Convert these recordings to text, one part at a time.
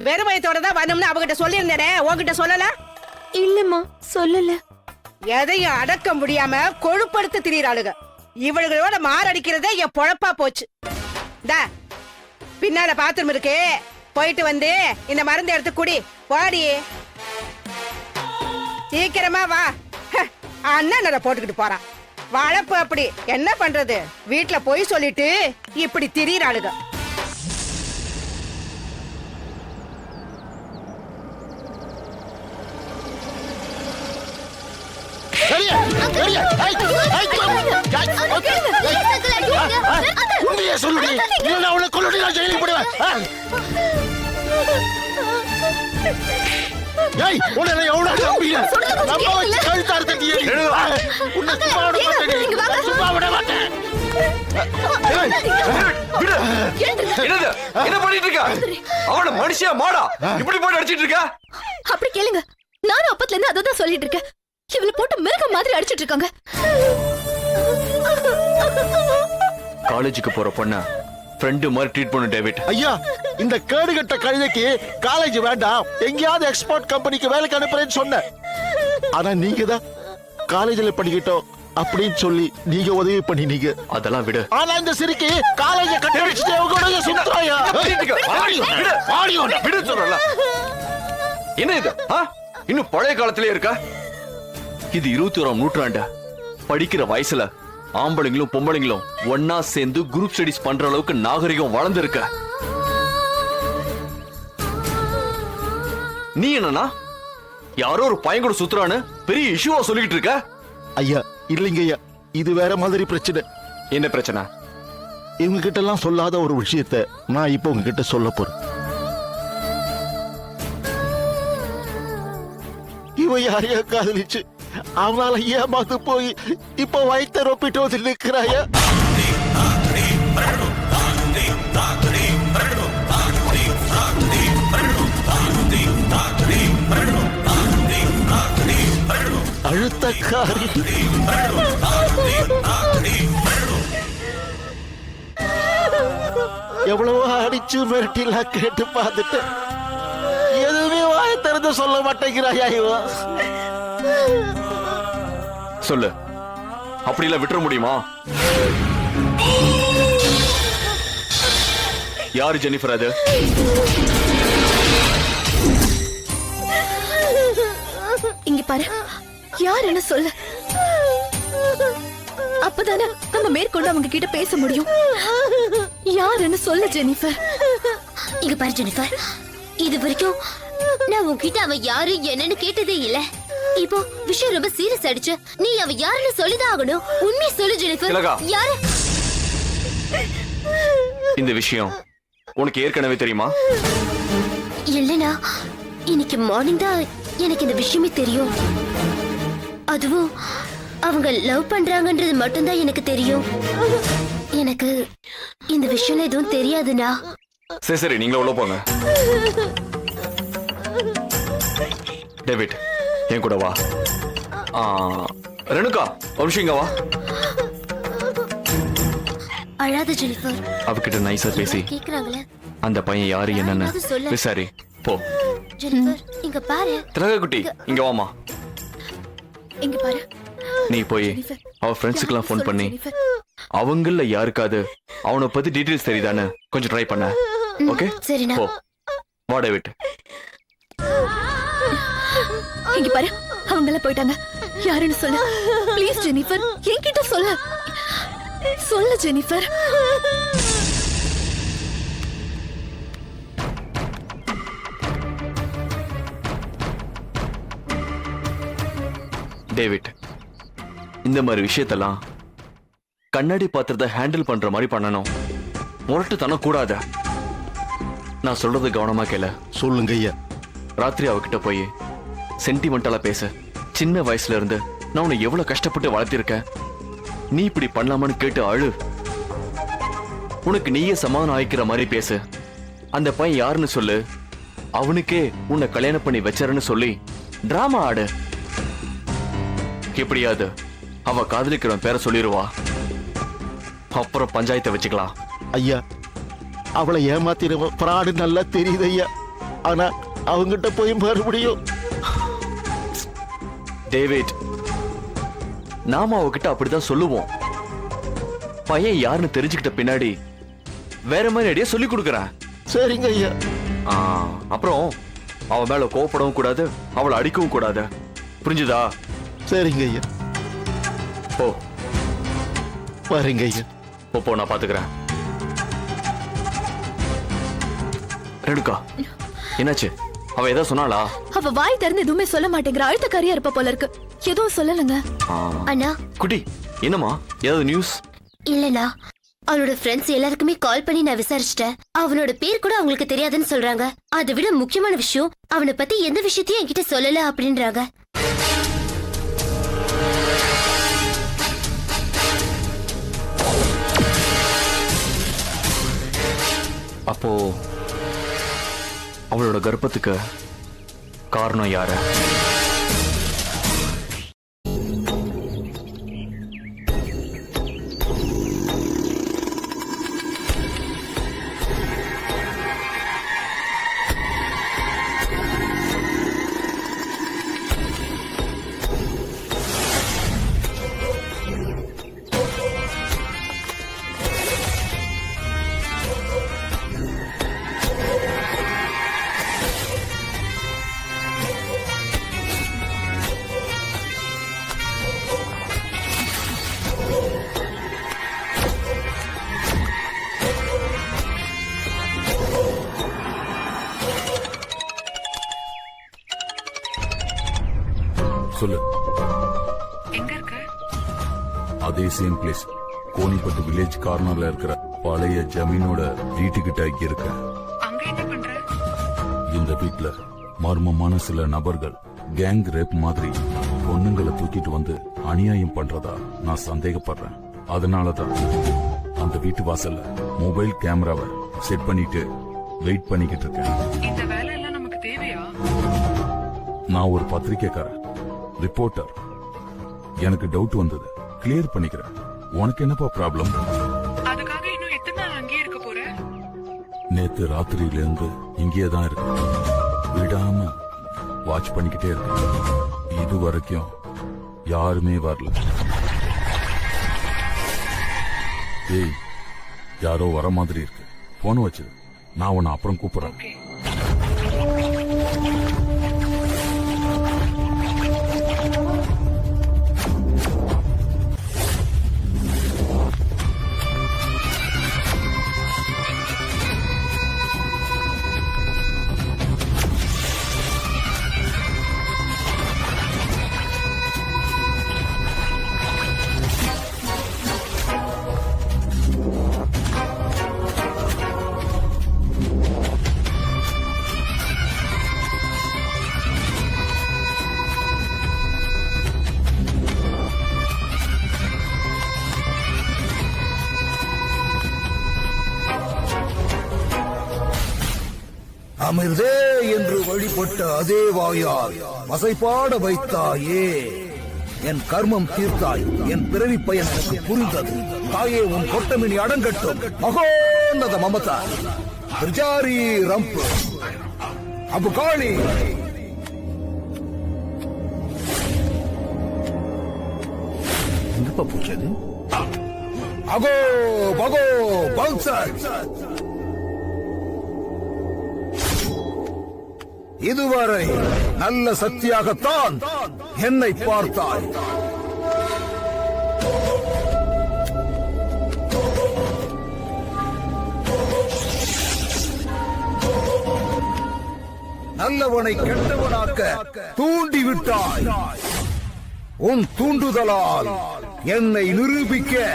வெறும் வயத்தோட தான் வரணும்னு அவகிட்ட சொல்லியிருந்தேனே, உன்கிட்ட சொல்லல? இல்லம்மா, சொல்லல. எதையும் அடக்க முடியாம கொழுப்படுத்து திரியறாளுக. இவளுகளோட மாரடிக்கிறதே என் பொழப்பா போச்சு. பின்னால பாத்ரூம் இருக்கு, போயிட்டு வந்து இந்த மருந்து எடுத்து குடி. போடி, சீக்கிரமா வா. அண்ணன் போட்டுக்கிட்டு போறான். வளப்பு அப்படி, என்ன பண்றது? வீட்டுல போய் சொல்லிட்டு இப்படி திரியறாளுக. என்ன பண்ணிட்டு இருக்க? அவன மனுஷியா மாடா இப்படி போட்டு அடிச்சிட்டு இருக்க? அப்படி கேளுங்க, நானும் அப்பத்துல இருந்து அதான் சொல்லிட்டு இருக்கேன். இவள போட்டு மிருகம் மாதிரி அடிச்சிட்டு இருக்காங்க. காலேஜுக்கு போற பொண்ண ஃப்ரெண்டு மாதிரி ட்ரீட் பண்ணு டேவிட். ஐயா, இந்த கேடுகட்ட கழுதைக்கு காலேஜ் வேண்டாம், எங்கேயாவது எக்ஸ்போர்ட் கம்பெனிக்கு வேலைக்கு அனுப்புறேன்னு சொன்ன. ஆனா நீங்க தான் காலேஜ்ல படிக்கட்டும் அப்படின்னு சொல்லி நீங்க உதவி பண்ணினீங்க. அதெல்லாம் விடு. ஆனா இந்த சிரிக்கி காலேஜ கட்டி வச்சுட்டு அவங்க சுத்துறாயா? விடு சொல்றல. என்ன இது? இன்னும் பழைய காலத்திலே இருக்க? இது 21ஆம் நூற்றாண்டு. படிக்கிற வயசுல ஆம்பளைங்களும் பொம்பளைங்களும் ஒன்னா சேர்ந்து குரூப் ஸ்டடிஸ் பண்ற அளவுக்கு நாகரிகம் வளர்ந்துருக்க. நீ என்னன்னா யாரோ ஒரு பையன் கூட சுத்துறான்னு பெரிய இஷ்யூவா சொல்லிட்டு இருக்க? ஐயா இல்லைங்க ஐயா, இது வேற மாதிரி பிரச்சனை. என்ன பிரச்சனை? இவங்க கிட்ட எல்லாம் சொல்லாத ஒரு விஷயத்தை நான் இப்ப உங்ககிட்ட சொல்ல போறேன். இவ யாரையா காதலிச்சு அவனால ஏமாத்து போய் இப்ப வயிற்ற ரொப்பிட்டு வந்து நிற்கிறாயா? அழுத்தக்காரி. எவ்வளவோ அடிச்சு மிரட்டிலாம் கேட்டு பார்த்துட்டு எதுவுமே வாய திறந்து சொல்ல மாட்டேங்கிறாயா இவ? சொல்லு, அப்படி இல்ல விட்டுற முடியுமா? யாரு ஜெனிஃபர் அது? இங்க பாரு, யார் என்ன சொல்லு. அப்பதானே நம்ம மேற்கொண்டு அவங்க கிட்ட பேச முடியும். யாருன்னு சொல்லு ஜெனிஃபர். இங்க பாரு ஜெனிஃபர், இது வரைக்கும் நான் உன்கிட்ட அவ யாரு என்னன்னு கேட்டதே இல்ல. இப்போ விஷயம் ரொம்ப சீரியஸ் ஆயிடுச்சு. நீ அவ யாருன்னு சொல்லிதான் ஆகணும். உண்மையை சொல்லு ஜெனிஃபர், யாரு? இந்த விஷயம் உனக்கு ஏற்கனவே தெரியுமா? இல்லனா இன்னைக்கு மார்னிங் தான் எனக்கு இந்த விஷயமே தெரியும். அதுவும் அவங்க லவ் பண்றாங்கன்றது மட்டும்தான் எனக்கு தெரியும். எனக்கு இந்த விஷயம் எதுவும் தெரியாதுண்ணா. சரி சரி, நீங்களே உள்ள போங்க. டேவிட், என் கூட வா. ரெணுகா, ஒரு நிமிஷம் இங்க வா. அழாத ஜெனிஃபர். அவகிட்ட நைஸா பேசி கேக்குறாங்களே அந்த பையன் யாரு என்னன்னு விசாரி. போ. ஜெனிஃபர், இங்க பாரு. திலகா குட்டி, இங்க வாமா. இங்க பாரு. நீ போய் அவ ஃப்ரெண்ட்ஸுக்கெல்லாம் ஃபோன் பண்ணி அவங்கள யாருக்காவது அவனை பத்தி டீடைல்ஸ் தெரியுதான்னு கொஞ்சம் ட்ரை பண்ண. ஓகே சரிண்ணா. போ. வா டேவிட். இங்க பாரு, அவங்கள போயிட்டாங்க. யாருன்னு சொல்லு ப்ளீஸ் ஜெனிஃபர். என்கிட்ட சொல்லு. சொல்லு ஜெனிஃபர். டேவிட், இந்த மாதிரி விஷயத்தெல்லாம் கண்ணாடி பாத்திரத்தை ஹேண்டில் பண்ற மாதிரி பண்ணணும். முரட்டுத்தனம் கூடாது. நான் சொல்றது கவனமா கேள. சொல்லுங்க ஐயா. ராத்திரி அவகிட்ட போய் சென்டிமெண்டலா பேச. சின்ன வயசுல இருந்து நான் உன்னை எவ்வளவு கஷ்டப்பட்டு வளர்த்திருக்கேன். நீ இப்படி பண்ணலாமான்னு கேட்டு அழு. உனக்கு நீயே சமாதானம் ஆயிக்கிற மாதிரி பேசு. அந்த பையன் யாருன்னு சொல்லு. அவனுக்கே உன்னை கல்யாணம் பண்ணி வச்சாருன்னு சொல்லி டிராமா ஆடு. எப்படியாது அவ காதலிக்கிறவன் பேரை சொல்லிடுவா. அப்புறம் பஞ்சாயத்தை வச்சுக்கலாம். ஐயா, அவளை ஏமாத்தினவன் பிராடு நல்லா தெரியுது ஐயா. ஆனா அவங்கிட்ட போய் மறுபடியும் டேவிட், நாம அவகிட்ட அப்படிதான் சொல்லுவோம். பையன் யாருன்னு தெரிஞ்சுக்கிட்ட பின்னாடி வேற மாதிரி ஐடியா சொல்லி கொடுக்கறேன். சரிங்க ஐயா. அப்புறம் அவ மேல கோவப்படவும் கூடாது, அவளை அடிக்கவும் கூடாது. புரிஞ்சுதா? சரிங்க ஐயா. போ வரேங்க ஐயா. போ, நான் பாத்துக்கிறேன். ரெடுக்கா, என்னாச்சு? அவ ஏதோ சொன்னாளா? அவ வாய் திறந்து எதுவுமே சொல்ல மாட்டேங்கிற, அழுத்தக்காரியா இருப்ப போல இருக்கு. எதுவும் சொல்லலங்க. அண்ணா. குட்டி, என்னம்மா, ஏதாவது நியூஸ்? இல்லண்ணா, அவனோட ஃப்ரெண்ட்ஸ் எல்லாருக்குமே கால் பண்ணி நான் விசாரிச்சிட்டேன். அவனோட பேர் கூட அவங்களுக்கு தெரியாதுன்னு சொல்றாங்க. அதை விட முக்கியமான விஷயம், அவனை பத்தி எந்த விஷயத்தையும் என்கிட்ட சொல்லல அப்படின்றாங்க. அப்போ அவளோட கர்ப்பத்துக்கு காரணம் யாரு? சொல்லு. எங்க இருக்க? அதே சேம் பிளேஸ், கோனிப்பட்டு வில்லேஜ் கார்னர்ல இருக்கிற பழைய ஜமீனோட வீட்டுக்கிட்ட இருக்க. அங்க என்ன பண்ற? இந்த வீட்ல மர்மமான சில நபர்கள் கேங் ரேப் மாதிரி பொண்ணுங்களை தூக்கிட்டு வந்து அநியாயம் பண்றதா நான் சந்தேகப்படுறேன். அதனாலதான் அந்த வீட்டு வாசல்ல மொபைல் கேமராவை செட் பண்ணிட்டு வெயிட் பண்ணிக்கிட்டு இருக்கேன். இந்த வேலை எல்லாம் நமக்கு தேவையா? நான் ஒரு பத்திரிக்கைக்காரன், ரிப்போர்ட்டர். எனக்கு டவுட் வந்தது, கிளியர் பண்ணிக்கிறேன். உனக்கு என்னப்பா ப்ராப்ளம்? அதுக்காக இன்னும் எத்தனை நாள் அங்கேயே இருக்க போற? நேத்து ராத்திரியில இருந்து இங்கேயே தான் இருக்கு, விடாம வாட்ச் பண்ணிக்கிட்டே இருக்கு. இது வரைக்கும் யாருமே வரல. ஏய், யாரோ வர மாதிரி இருக்கு. போன் வச்சு நான் உன்னை அப்புறம் கூப்பிடுறேன். ஓகே. அமிர்தே என்று வழிபட்ட அதே வாயால் வசைபாட வைத்தாயே. என் கர்மம் தீர்த்தாய், என் பிறவி பயன் எனக்கு புரிந்தது. தாயே, உன் கொட்டமினி அடங்கட்டும். மகோன்னத மமதா திரிஜாரி ரம்பு அபுகாளி. எங்கப்பா போச்சது? Ago பகோ Pulsar. இதுவரை நல்ல சக்தியாகத்தான் என்னை பார்த்தாய். நல்லவனை கெட்டவனாக்க தூண்டிவிட்டாய். உன் தூண்டுதலால் என்னை நிரூபிக்க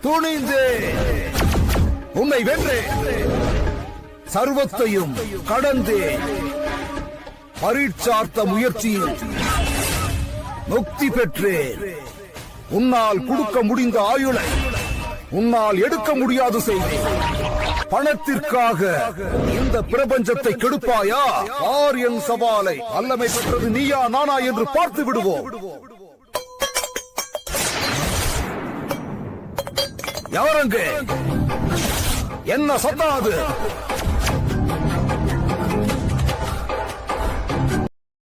துணிந்தே உன்னை வென்றேன். சர்வத்தையும் கடந்தே பரீட்சார்த்த முயற்சியில் முக்தி பெற்றேன். உன்னால் கொடுக்க முடிந்த ஆயுளை உன்னால் எடுக்க முடியாது செய்தேன். பணத்திற்காக இந்த பிரபஞ்சத்தை கெடுப்பாயா? ஆர் என் சவாலை. வல்லமை பெற்றது நீயா நானா என்று பார்த்து விடுவோம். யாரங்க? என்ன சத்தாது?